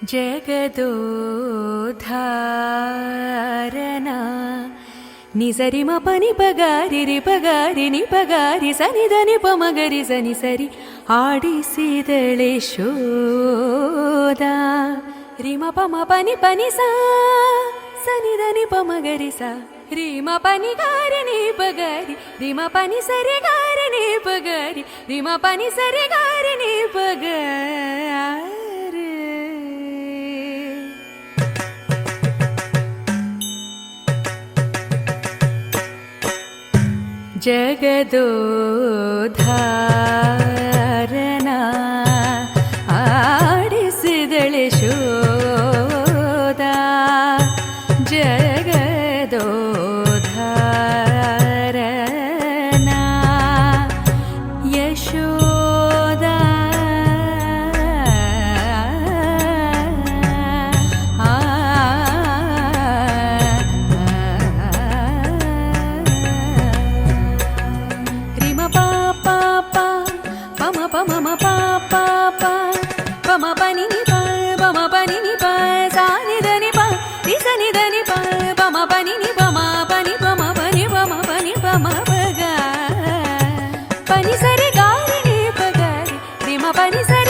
ಜಗದೋಧಾರನ ನಿಸರಿ ಮ ಪನಿ ಪಗಾರಿ ರಿ ಪಗಾರಿ ನಿ ಪಗಾರಿ ಸನಿ ಧನಿ ಪ ಮಗರಿ ಸನಿ ಸರಿ ಆಡಿಸಿದಳೆ ಶೋಧ ರಿಮ ಪಮ ಪನಿ ಪನಿ ಸಾ ಸನಿ ಧನಿ ಪ ಮಗರಿ ಸಾ ರಿಮ ಪನಿ ಗಾರಿ ನಿ ಪಗಾರಿ ರಿಮ ಪನಿ ಸರಿ ಗಾರಿ ನಿ ಪಗಾರಿ ರಿಮ ಪನಿ ಸರಿ ಗಾರಿ ನಿ ಪಗಾರಿ ಜಗದೋಧಾರನ ಆಡಿಸಿದಳೆ ಶೋಧ ಜಗದೋಧಾರನ ಯಶೋಧ ಪಮ ಪಾಪ ಪಮ ಪನಿ ನಿ ಪ ಪಮ ಪನಿ ನಿ ಪ ಸಾ ನಿ ದ ನಿ ಪ ರಿ ಸ ನಿ ದ ನಿ ಪ ಪಮ ಪನಿ ನಿ ಪಮ ಪನಿ ಪಮ ಪನಿ ಪಮ ಪನಿ ಪಮ ಪಗ ಪನಿ ಸರಿ ಗಾರಿ ನಿ ಪಗಾರಿ ರಿ ಮ ಪನಿ ಸರಿ